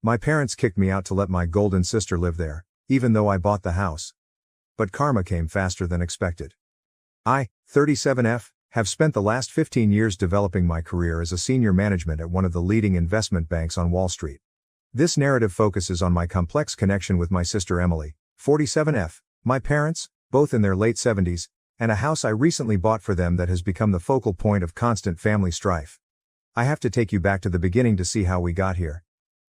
My parents kicked me out to let my golden sister live there, even though I bought the house. But karma came faster than expected. I, 37F, have spent the last 15 years developing my career as a senior management at one of the leading investment banks on Wall Street. This narrative focuses on my complex connection with my sister Emily, 47F, my parents, both in their late 70s, and a house I recently bought for them that has become the focal point of constant family strife. I have to take you back to the beginning to see how we got here.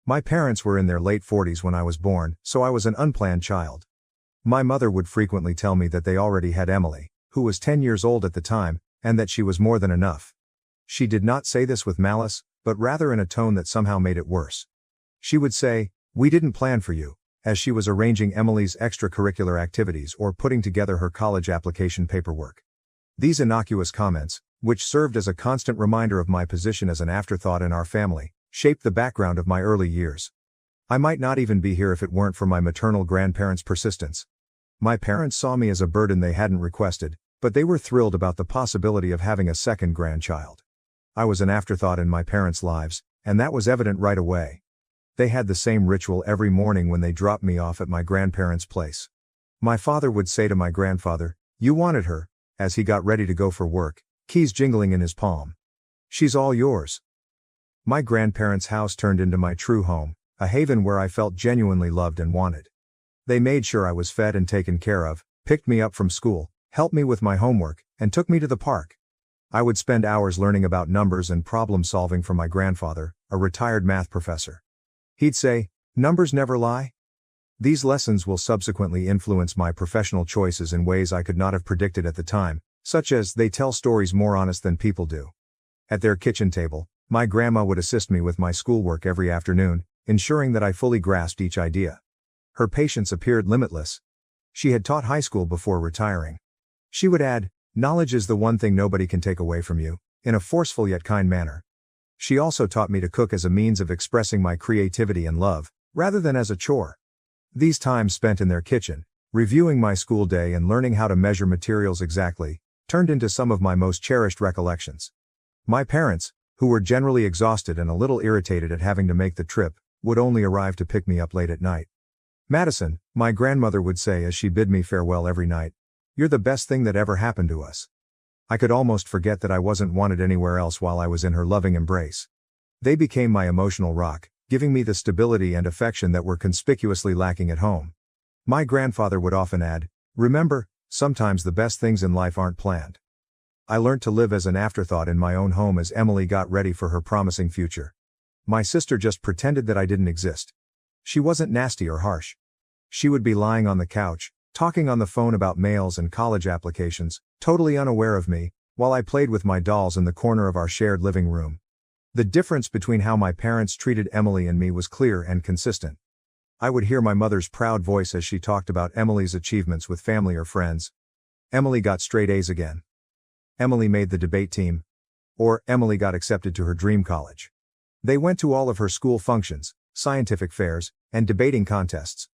My parents were in their late 40s when I was born, so I was an unplanned child. My mother would frequently tell me that they already had Emily, who was 10 years old at the time, and that she was more than enough. She did not say this with malice, but rather in a tone that somehow made it worse. She would say, "We didn't plan for you," as she was arranging Emily's extracurricular activities or putting together her college application paperwork. These innocuous comments, which served as a constant reminder of my position as an afterthought in our family, shaped the background of my early years. I might not even be here if it weren't for my maternal grandparents' persistence. My parents saw me as a burden they hadn't requested, but they were thrilled about the possibility of having a second grandchild. I was an afterthought in my parents' lives, and that was evident right away. They had the same ritual every morning when they dropped me off at my grandparents' place. My father would say to my grandfather, "You wanted her," as he got ready to go for work, keys jingling in his palm. "She's all yours." My grandparents' house turned into my true home, a haven where I felt genuinely loved and wanted. They made sure I was fed and taken care of, picked me up from school, helped me with my homework, and took me to the park. I would spend hours learning about numbers and problem solving from my grandfather, a retired math professor. He'd say, "Numbers never lie." These lessons will subsequently influence my professional choices in ways I could not have predicted at the time, such as they tell stories more honest than people do. At their kitchen table, my grandma would assist me with my schoolwork every afternoon, ensuring that I fully grasped each idea. Her patience appeared limitless. She had taught high school before retiring. She would add, "Knowledge is the one thing nobody can take away from you," in a forceful yet kind manner. She also taught me to cook as a means of expressing my creativity and love, rather than as a chore. These times spent in their kitchen, reviewing my school day and learning how to measure materials exactly, turned into some of my most cherished recollections. My parents, who were generally exhausted and a little irritated at having to make the trip, would only arrive to pick me up late at night. "Madison," my grandmother would say as she bid me farewell every night, "you're the best thing that ever happened to us." I could almost forget that I wasn't wanted anywhere else while I was in her loving embrace. They became my emotional rock, giving me the stability and affection that were conspicuously lacking at home. My grandfather would often add, "Remember, sometimes the best things in life aren't planned." I learned to live as an afterthought in my own home as Emily got ready for her promising future. My sister just pretended that I didn't exist. She wasn't nasty or harsh. She would be lying on the couch, talking on the phone about mails and college applications, totally unaware of me, while I played with my dolls in the corner of our shared living room. The difference between how my parents treated Emily and me was clear and consistent. I would hear my mother's proud voice as she talked about Emily's achievements with family or friends. Emily got straight A's again. Emily made the debate team. Or, Emily got accepted to her dream college. They went to all of her school functions, scientific fairs, and debating contests.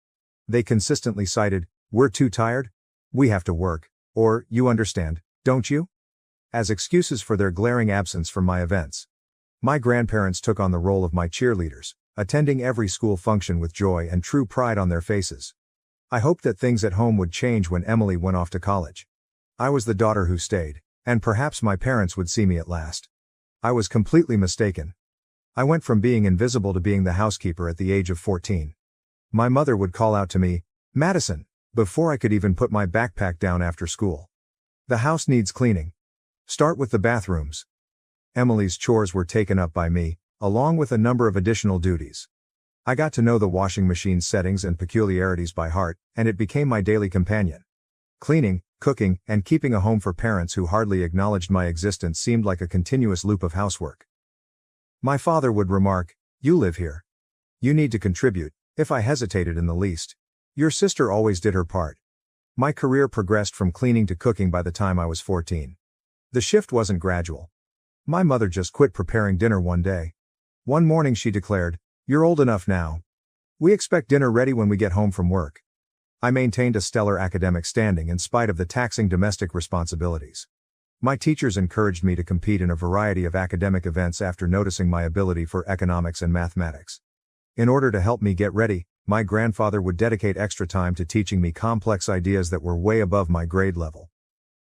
They consistently cited, "We're too tired," "We have to work," or "You understand, don't you?" as excuses for their glaring absence from my events. My grandparents took on the role of my cheerleaders, attending every school function with joy and true pride on their faces. I hoped that things at home would change when Emily went off to college. I was the daughter who stayed, and perhaps my parents would see me at last. I was completely mistaken. I went from being invisible to being the housekeeper at the age of 14. My mother would call out to me, "Madison," before I could even put my backpack down after school. "The house needs cleaning. Start with the bathrooms." Emily's chores were taken up by me, along with a number of additional duties. I got to know the washing machine's settings and peculiarities by heart, and it became my daily companion. Cleaning, cooking, and keeping a home for parents who hardly acknowledged my existence seemed like a continuous loop of housework. My father would remark, "You live here. You need to contribute," if I hesitated in the least. "Your sister always did her part." My career progressed from cleaning to cooking by the time I was 14. The shift wasn't gradual. My mother just quit preparing dinner one day. One morning she declared, "You're old enough now. We expect dinner ready when we get home from work." I maintained a stellar academic standing in spite of the taxing domestic responsibilities. My teachers encouraged me to compete in a variety of academic events after noticing my ability for economics and mathematics. In order to help me get ready, my grandfather would dedicate extra time to teaching me complex ideas that were way above my grade level.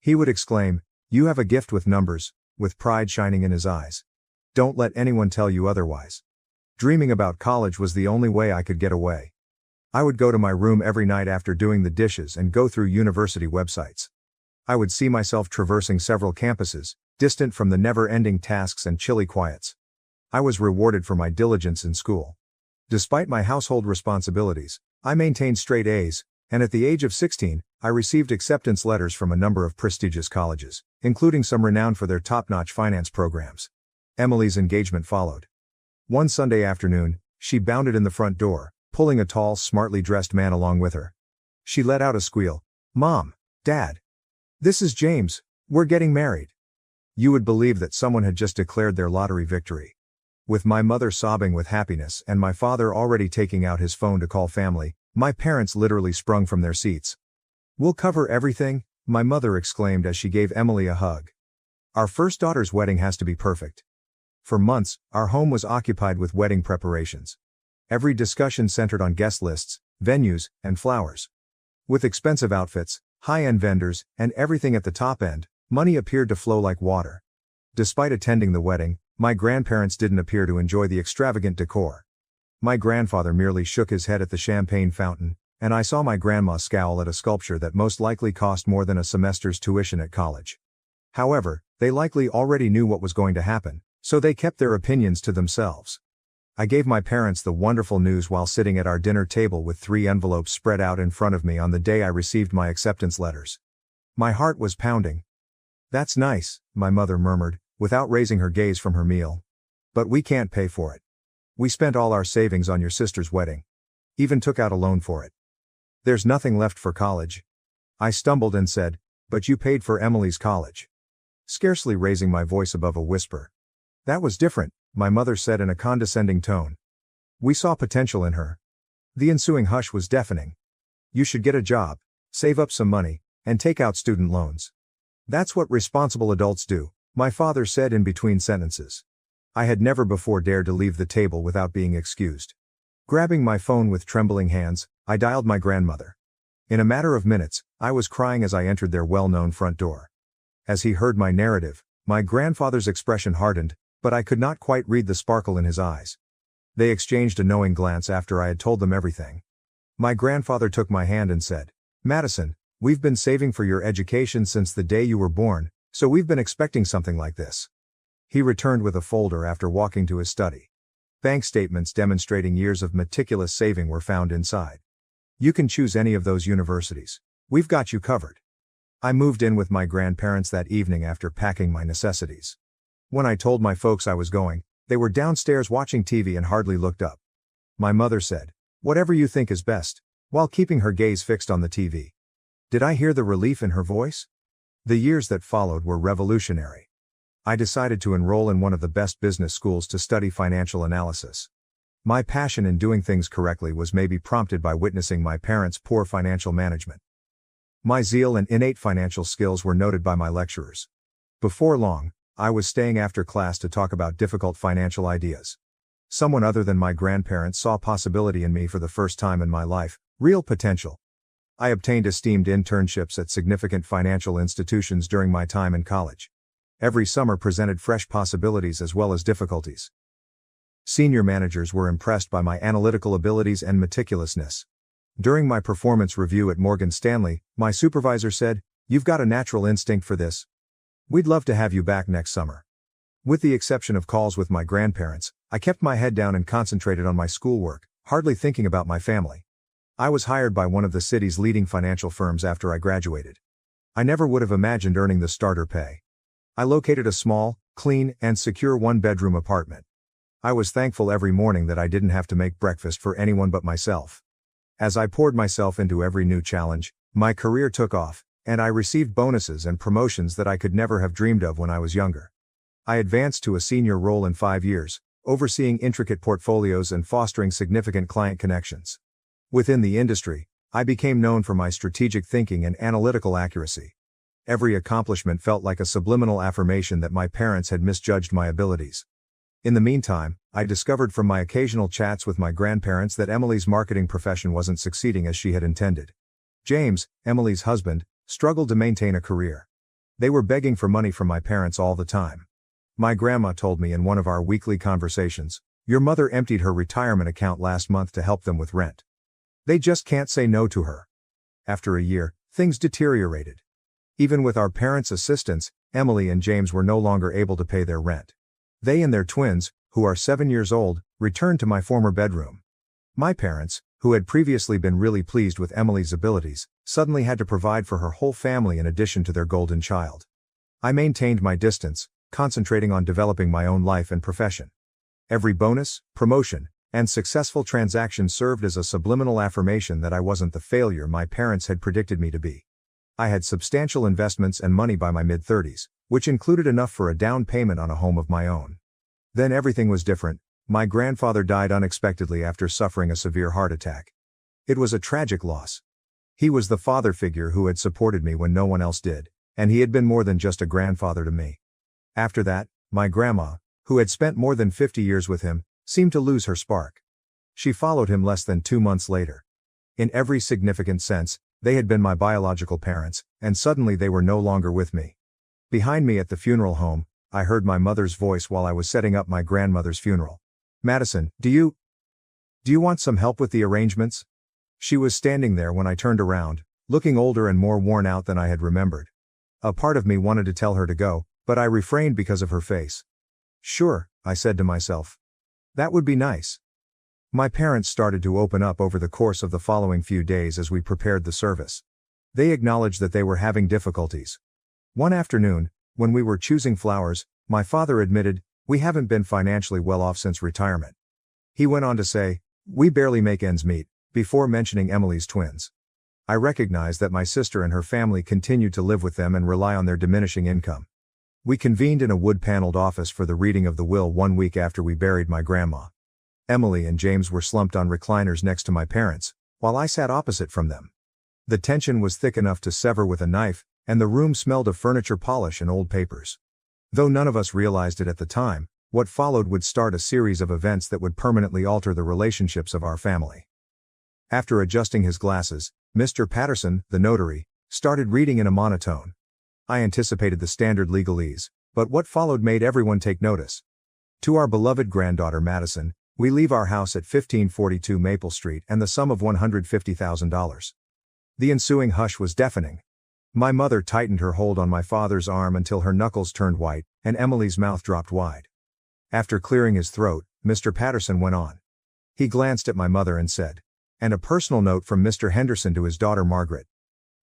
He would exclaim, "You have a gift with numbers," with pride shining in his eyes. "Don't let anyone tell you otherwise." Dreaming about college was the only way I could get away. I would go to my room every night after doing the dishes and go through university websites. I would see myself traversing several campuses, distant from the never-ending tasks and chilly quiets. I was rewarded for my diligence in school. Despite my household responsibilities, I maintained straight A's, and at the age of 16, I received acceptance letters from a number of prestigious colleges, including some renowned for their top-notch finance programs. Emily's engagement followed. One Sunday afternoon, she bounded in the front door, pulling a tall, smartly dressed man along with her. She let out a squeal. "Mom, Dad. This is James, we're getting married." You would believe that someone had just declared their lottery victory. With my mother sobbing with happiness and my father already taking out his phone to call family, my parents literally sprung from their seats. "We'll cover everything," my mother exclaimed as she gave Emily a hug. "Our first daughter's wedding has to be perfect." For months, our home was occupied with wedding preparations. Every discussion centered on guest lists, venues, and flowers. With expensive outfits, high-end vendors, and everything at the top end, money appeared to flow like water. Despite attending the wedding, my grandparents didn't appear to enjoy the extravagant decor. My grandfather merely shook his head at the champagne fountain, and I saw my grandma scowl at a sculpture that most likely cost more than a semester's tuition at college. However, they likely already knew what was going to happen, so they kept their opinions to themselves. I gave my parents the wonderful news while sitting at our dinner table with 3 envelopes spread out in front of me on the day I received my acceptance letters. My heart was pounding. "That's nice," my mother murmured, without raising her gaze from her meal. "But we can't pay for it. We spent all our savings on your sister's wedding. Even took out a loan for it. There's nothing left for college." I stumbled and said, "But you paid for Emily's college." Scarcely raising my voice above a whisper. "That was different," my mother said in a condescending tone. "We saw potential in her." The ensuing hush was deafening. "You should get a job, save up some money, and take out student loans. That's what responsible adults do," my father said in between sentences. I had never before dared to leave the table without being excused. Grabbing my phone with trembling hands, I dialed my grandmother. In a matter of minutes, I was crying as I entered their well-known front door. As he heard my narrative, my grandfather's expression hardened, but I could not quite read the sparkle in his eyes. They exchanged a knowing glance after I had told them everything. My grandfather took my hand and said, "Madison, we've been saving for your education since the day you were born, so we've been expecting something like this." He returned with a folder after walking to his study. Bank statements demonstrating years of meticulous saving were found inside. "You can choose any of those universities. We've got you covered." I moved in with my grandparents that evening after packing my necessities. When I told my folks I was going, they were downstairs watching TV and hardly looked up. My mother said, "Whatever you think is best," while keeping her gaze fixed on the TV. Did I hear the relief in her voice? The years that followed were revolutionary. I decided to enroll in one of the best business schools to study financial analysis. My passion in doing things correctly was maybe prompted by witnessing my parents' poor financial management. My zeal and innate financial skills were noted by my lecturers. Before long, I was staying after class to talk about difficult financial ideas. Someone other than my grandparents saw possibility in me for the first time in my life, real potential. I obtained esteemed internships at significant financial institutions during my time in college. Every summer presented fresh possibilities as well as difficulties. Senior managers were impressed by my analytical abilities and meticulousness. During my performance review at Morgan Stanley, my supervisor said, "You've got a natural instinct for this. We'd love to have you back next summer." With the exception of calls with my grandparents, I kept my head down and concentrated on my schoolwork, hardly thinking about my family. I was hired by one of the city's leading financial firms after I graduated. I never would have imagined earning the starter pay. I located a small, clean, and secure one-bedroom apartment. I was thankful every morning that I didn't have to make breakfast for anyone but myself. As I poured myself into every new challenge, my career took off, and I received bonuses and promotions that I could never have dreamed of when I was younger. I advanced to a senior role in 5 years, overseeing intricate portfolios and fostering significant client connections. Within the industry, I became known for my strategic thinking and analytical accuracy. Every accomplishment felt like a subliminal affirmation that my parents had misjudged my abilities. In the meantime, I discovered from my occasional chats with my grandparents that Emily's marketing profession wasn't succeeding as she had intended. James, Emily's husband, struggled to maintain a career. They were begging for money from my parents all the time. My grandma told me in one of our weekly conversations, "Your mother emptied her retirement account last month to help them with rent. They just can't say no to her." After a year, things deteriorated. Even with our parents' assistance, Emily and James were no longer able to pay their rent. They and their twins, who are 7 years old, returned to my former bedroom. My parents, who had previously been really pleased with Emily's abilities, suddenly had to provide for her whole family in addition to their golden child. I maintained my distance, concentrating on developing my own life and profession. Every bonus, promotion, and successful transaction served as a subliminal affirmation that I wasn't the failure my parents had predicted me to be. I had substantial investments and money by my mid-30s, which included enough for a down payment on a home of my own. Then everything was different. My grandfather died unexpectedly after suffering a severe heart attack. It was a tragic loss. He was the father figure who had supported me when no one else did, and he had been more than just a grandfather to me. After that, my grandma, who had spent more than 50 years with him, seemed to lose her spark. She followed him less than 2 months later. In every significant sense, they had been my biological parents, and suddenly they were no longer with me. Behind me at the funeral home, I heard my mother's voice while I was setting up my grandmother's funeral. "Madison, do you want some help with the arrangements?" She was standing there when I turned around, looking older and more worn out than I had remembered. A part of me wanted to tell her to go, but I refrained because of her face. "Sure," I said to myself. "That would be nice." My parents started to open up over the course of the following few days as we prepared the service. They acknowledged that they were having difficulties. One afternoon, when we were choosing flowers, my father admitted, "We haven't been financially well off since retirement." He went on to say, "We barely make ends meet," before mentioning Emily's twins. I recognized that my sister and her family continued to live with them and rely on their diminishing income. We convened in a wood-paneled office for the reading of the will 1 week after we buried my grandma. Emily and James were slumped on recliners next to my parents, while I sat opposite from them. The tension was thick enough to sever with a knife, and the room smelled of furniture polish and old papers. Though none of us realized it at the time, what followed would start a series of events that would permanently alter the relationships of our family. After adjusting his glasses, Mr. Patterson, the notary, started reading in a monotone. I anticipated the standard legalese, but what followed made everyone take notice. "To our beloved granddaughter Madison, we leave our house at 1542 Maple Street and the sum of $150,000. The ensuing hush was deafening. My mother tightened her hold on my father's arm until her knuckles turned white, and Emily's mouth dropped wide. After clearing his throat, Mr. Patterson went on. He glanced at my mother and said, "And a personal note from Mr. Henderson to his daughter Margaret."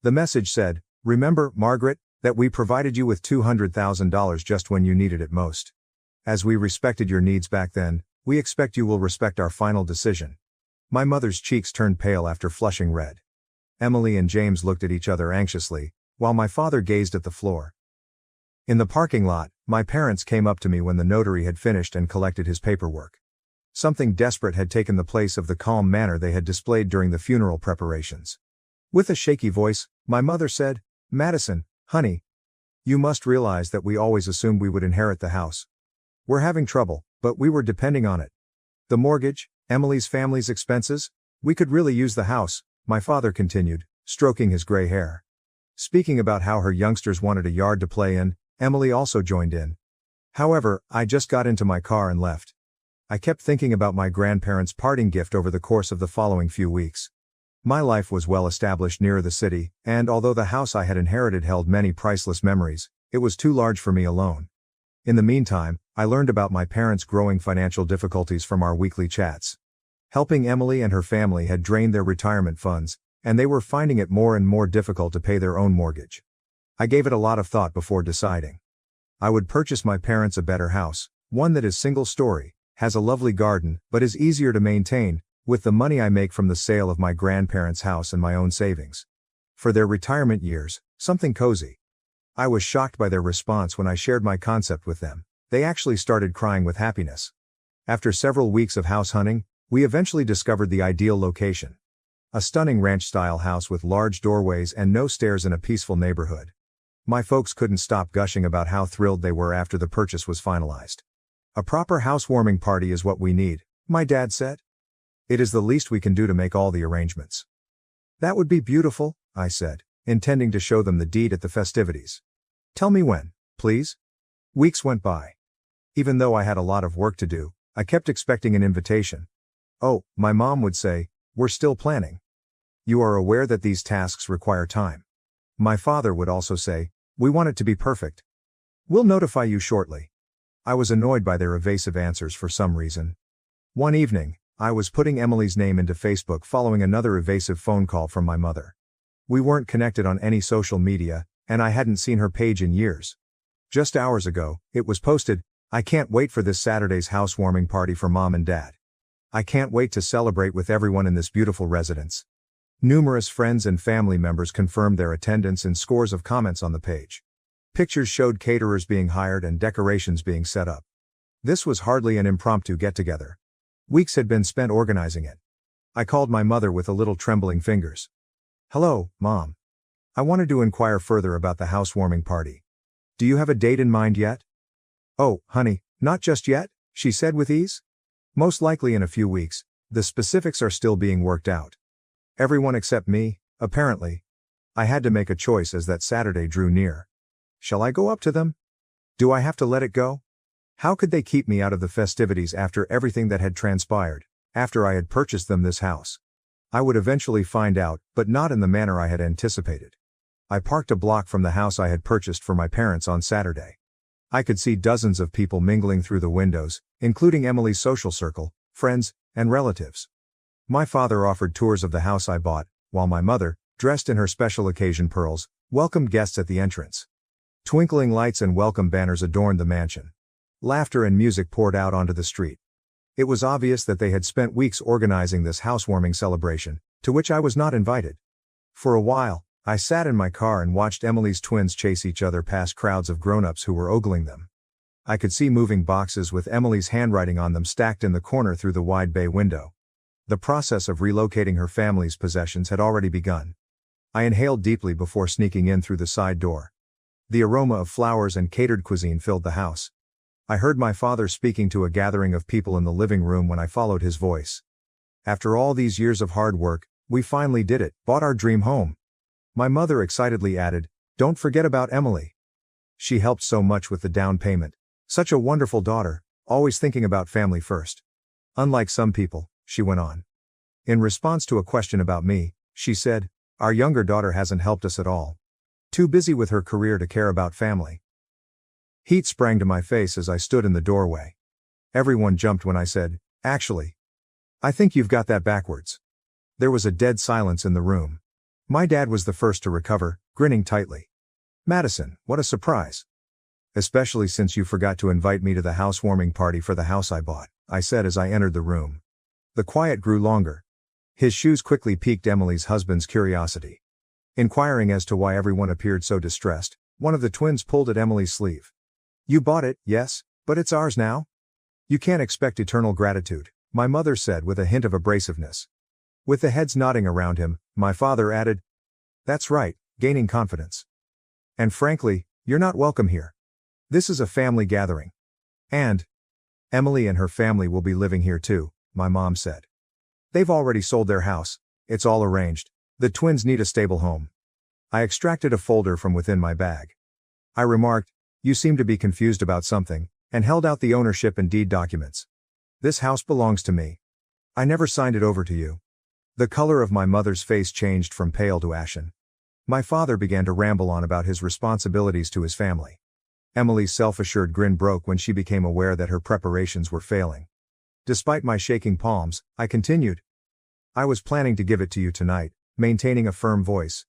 The message said, "Remember, Margaret, that we provided you with $200,000 just when you needed it most. As we respected your needs back then, we expect you will respect our final decision." My mother's cheeks turned pale after flushing red. Emily and James looked at each other anxiously, while my father gazed at the floor. In the parking lot, my parents came up to me when the notary had finished and collected his paperwork. Something desperate had taken the place of the calm manner they had displayed during the funeral preparations. With a shaky voice, my mother said, "Madison, honey, you must realize that we always assumed we would inherit the house. We're having trouble, but we were depending on it. The mortgage, Emily's family's expenses, we could really use the house," my father continued, stroking his gray hair. Speaking about how her youngsters wanted a yard to play in, Emily also joined in. "However, I just got into my car and left. I kept thinking about my grandparents' parting gift over the course of the following few weeks. My life was well established near the city, and although the house I had inherited held many priceless memories, it was too large for me alone. In the meantime, I learned about my parents' growing financial difficulties from our weekly chats. Helping Emily and her family had drained their retirement funds, and they were finding it more and more difficult to pay their own mortgage. I gave it a lot of thought before deciding. I would purchase my parents a better house, one that is single-story, has a lovely garden, but is easier to maintain, with the money I make from the sale of my grandparents' house and my own savings. For their retirement years, something cozy. I was shocked by their response when I shared my concept with them. They actually started crying with happiness. After several weeks of house hunting, we eventually discovered the ideal location. A stunning ranch-style house with large doorways and no stairs in a peaceful neighborhood. My folks couldn't stop gushing about how thrilled they were after the purchase was finalized. A proper housewarming party is what we need, my dad said. It is the least we can do to make all the arrangements. That would be beautiful, I said, intending to show them the deed at the festivities. Tell me when, please. Weeks went by. Even though I had a lot of work to do, I kept expecting an invitation. Oh, my mom would say, we're still planning. You are aware that these tasks require time. My father would also say, we want it to be perfect. We'll notify you shortly. I was annoyed by their evasive answers for some reason. One evening, I was putting Emily's name into Facebook following another evasive phone call from my mother. We weren't connected on any social media, and I hadn't seen her page in years. Just hours ago, it was posted, I can't wait for this Saturday's housewarming party for mom and dad. I can't wait to celebrate with everyone in this beautiful residence. Numerous friends and family members confirmed their attendance and scores of comments on the page. Pictures showed caterers being hired and decorations being set up. This was hardly an impromptu get-together. Weeks had been spent organizing it. I called my mother with a little trembling fingers. Hello, Mom. I wanted to inquire further about the housewarming party. Do you have a date in mind yet? Oh, honey, not just yet, she said with ease. Most likely in a few weeks, the specifics are still being worked out. Everyone except me, apparently. I had to make a choice as that Saturday drew near. Shall I go up to them? Do I have to let it go? How could they keep me out of the festivities after everything that had transpired, after I had purchased them this house? I would eventually find out, but not in the manner I had anticipated. I parked a block from the house I had purchased for my parents on Saturday. I could see dozens of people mingling through the windows, including Emily's social circle, friends, and relatives. My father offered tours of the house I bought, while my mother, dressed in her special occasion pearls, welcomed guests at the entrance. Twinkling lights and welcome banners adorned the mansion. Laughter and music poured out onto the street. It was obvious that they had spent weeks organizing this housewarming celebration, to which I was not invited. For a while, I sat in my car and watched Emily's twins chase each other past crowds of grown-ups who were ogling them. I could see moving boxes with Emily's handwriting on them stacked in the corner through the wide bay window. The process of relocating her family's possessions had already begun. I inhaled deeply before sneaking in through the side door. The aroma of flowers and catered cuisine filled the house. I heard my father speaking to a gathering of people in the living room when I followed his voice. After all these years of hard work, we finally did it, bought our dream home. My mother excitedly added, don't forget about Emily. She helped so much with the down payment. Such a wonderful daughter, always thinking about family first. Unlike some people, she went on. In response to a question about me, she said, our younger daughter hasn't helped us at all. Too busy with her career to care about family. Heat sprang to my face as I stood in the doorway. Everyone jumped when I said, actually, I think you've got that backwards. There was a dead silence in the room. My dad was the first to recover, grinning tightly. Madison, what a surprise. Especially since you forgot to invite me to the housewarming party for the house I bought, I said as I entered the room. The quiet grew longer. His shoes quickly piqued Emily's husband's curiosity. Inquiring as to why everyone appeared so distressed, one of the twins pulled at Emily's sleeve. You bought it, yes, but it's ours now? You can't expect eternal gratitude, my mother said with a hint of abrasiveness. With the heads nodding around him, my father added, that's right, gaining confidence. And frankly, you're not welcome here. This is a family gathering. And Emily and her family will be living here too, my mom said. They've already sold their house, it's all arranged. The twins need a stable home. I extracted a folder from within my bag. I remarked, you seem to be confused about something, and held out the ownership and deed documents. This house belongs to me. I never signed it over to you. The color of my mother's face changed from pale to ashen. My father began to ramble on about his responsibilities to his family. Emily's self-assured grin broke when she became aware that her preparations were failing. Despite my shaking palms, I continued. I was planning to give it to you tonight, maintaining a firm voice.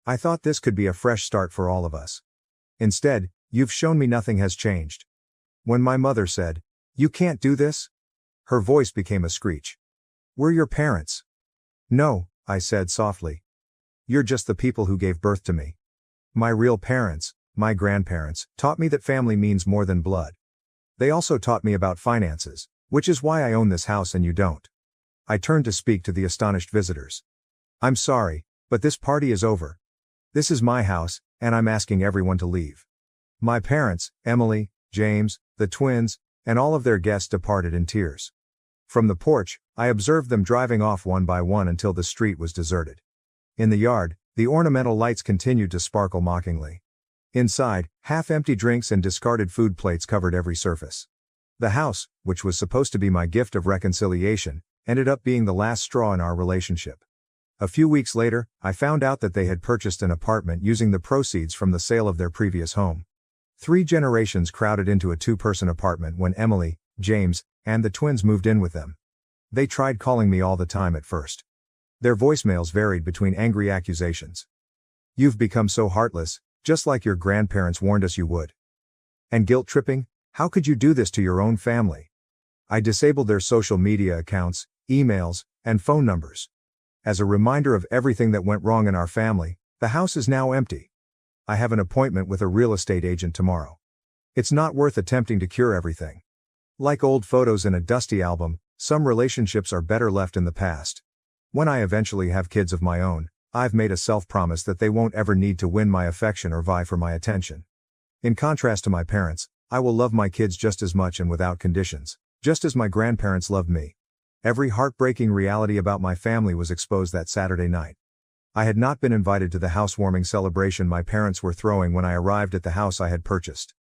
I thought this could be a fresh start for all of us. Instead, you've shown me nothing has changed. When my mother said, you can't do this, her voice became a screech. We're your parents. No, I said softly. You're just the people who gave birth to me. My real parents, my grandparents, taught me that family means more than blood. They also taught me about finances, which is why I own this house and you don't. I turned to speak to the astonished visitors. I'm sorry, but this party is over. This is my house, and I'm asking everyone to leave. My parents, Emily, James, the twins, and all of their guests departed in tears. From the porch, I observed them driving off one by one until the street was deserted. In the yard, the ornamental lights continued to sparkle mockingly. Inside, half-empty drinks and discarded food plates covered every surface. The house, which was supposed to be my gift of reconciliation, ended up being the last straw in our relationship. A few weeks later, I found out that they had purchased an apartment using the proceeds from the sale of their previous home. 3 generations crowded into a 2-person apartment when Emily, James, and the twins moved in with them. They tried calling me all the time at first. Their voicemails varied between angry accusations. "You've become so heartless, just like your grandparents warned us you would." And guilt-tripping, "How could you do this to your own family?" I disabled their social media accounts, emails, and phone numbers. As a reminder of everything that went wrong in our family, the house is now empty. I have an appointment with a real estate agent tomorrow. It's not worth attempting to cure everything. Like old photos in a dusty album, some relationships are better left in the past. When I eventually have kids of my own, I've made a self-promise that they won't ever need to win my affection or vie for my attention. In contrast to my parents, I will love my kids just as much and without conditions, just as my grandparents loved me. Every heartbreaking reality about my family was exposed that Saturday night. I had not been invited to the housewarming celebration my parents were throwing when I arrived at the house I had purchased.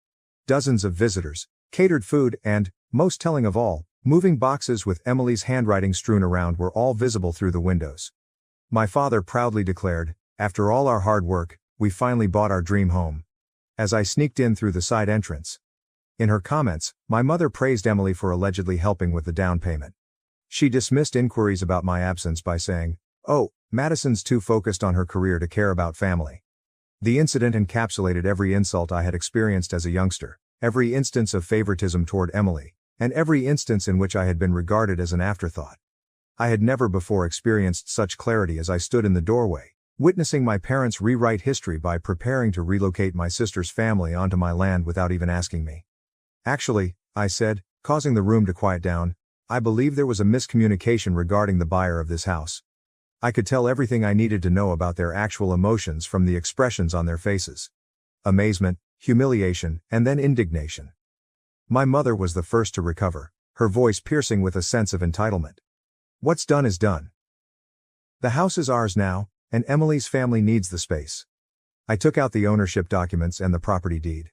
Dozens of visitors, catered food, and, most telling of all, moving boxes with Emily's handwriting strewn around were all visible through the windows. My father proudly declared, "After all our hard work, we finally bought our dream home," as I sneaked in through the side entrance. In her comments, my mother praised Emily for allegedly helping with the down payment. She dismissed inquiries about my absence by saying, "Oh, Madison's too focused on her career to care about family." The incident encapsulated every insult I had experienced as a youngster, every instance of favoritism toward Emily, and every instance in which I had been regarded as an afterthought. I had never before experienced such clarity as I stood in the doorway, witnessing my parents rewrite history by preparing to relocate my sister's family onto my land without even asking me. "Actually," I said, causing the room to quiet down, "I believe there was a miscommunication regarding the buyer of this house." I could tell everything I needed to know about their actual emotions from the expressions on their faces. Amazement, humiliation, and then indignation. My mother was the first to recover, her voice piercing with a sense of entitlement. "What's done is done. The house is ours now, and Emily's family needs the space." I took out the ownership documents and the property deed.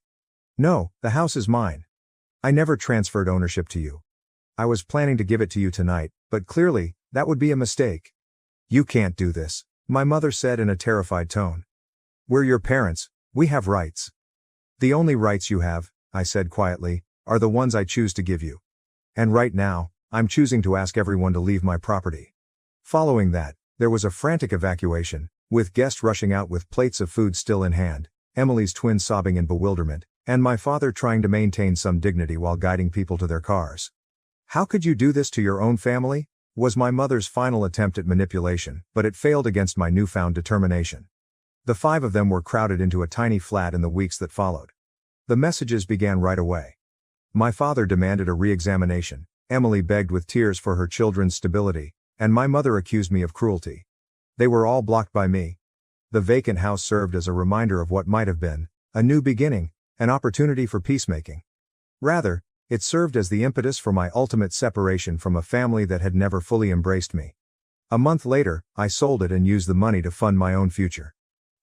"No, the house is mine. I never transferred ownership to you. I was planning to give it to you tonight, but clearly, that would be a mistake." "You can't do this," my mother said in a terrified tone. "We're your parents, we have rights." "The only rights you have," I said quietly, "are the ones I choose to give you. And right now, I'm choosing to ask everyone to leave my property." Following that, there was a frantic evacuation, with guests rushing out with plates of food still in hand, Emily's twins sobbing in bewilderment, and my father trying to maintain some dignity while guiding people to their cars. "How could you do this to your own family?" was my mother's final attempt at manipulation, but it failed against my newfound determination. The 5 of them were crowded into a tiny flat in the weeks that followed. The messages began right away. My father demanded a re-examination, Emily begged with tears for her children's stability, and my mother accused me of cruelty. They were all blocked by me. The vacant house served as a reminder of what might have been, a new beginning, an opportunity for peacemaking. Rather, it served as the impetus for my ultimate separation from a family that had never fully embraced me. A month later, I sold it and used the money to fund my own future.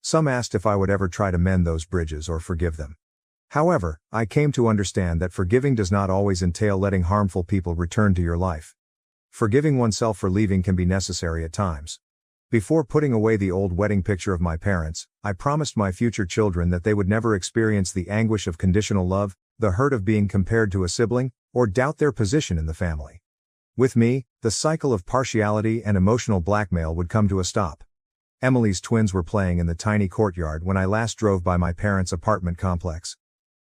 Some asked if I would ever try to mend those bridges or forgive them. However, I came to understand that forgiving does not always entail letting harmful people return to your life. Forgiving oneself for leaving can be necessary at times. Before putting away the old wedding picture of my parents, I promised my future children that they would never experience the anguish of conditional love, the hurt of being compared to a sibling, or doubt their position in the family. With me, the cycle of partiality and emotional blackmail would come to a stop. Emily's twins were playing in the tiny courtyard when I last drove by my parents' apartment complex.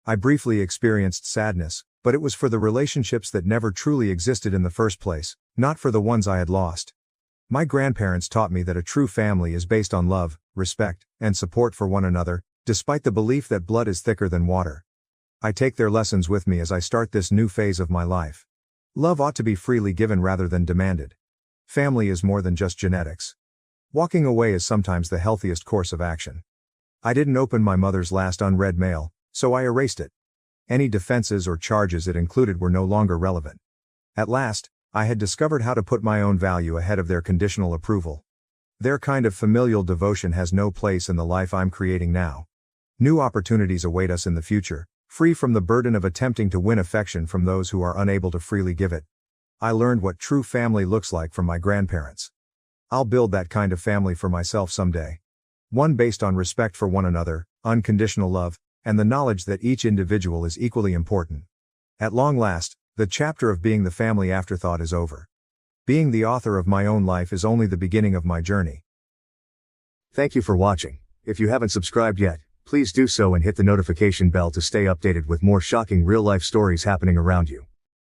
I briefly experienced sadness, but it was for the relationships that never truly existed in the first place, not for the ones I had lost. My grandparents taught me that a true family is based on love, respect, and support for one another, despite the belief that blood is thicker than water. I take their lessons with me as I start this new phase of my life. Love ought to be freely given rather than demanded. Family is more than just genetics. Walking away is sometimes the healthiest course of action. I didn't open my mother's last unread mail, so I erased it. Any defenses or charges it included were no longer relevant. At last, I had discovered how to put my own value ahead of their conditional approval. Their kind of familial devotion has no place in the life I'm creating now. New opportunities await us in the future, free from the burden of attempting to win affection from those who are unable to freely give it. I learned what true family looks like from my grandparents. I'll build that kind of family for myself someday. One based on respect for one another, unconditional love, and the knowledge that each individual is equally important. At long last, the chapter of being the family afterthought is over. Being the author of my own life is only the beginning of my journey. Thank you for watching. If you haven't subscribed yet, please do so and hit the notification bell to stay updated with more shocking real-life stories happening around you.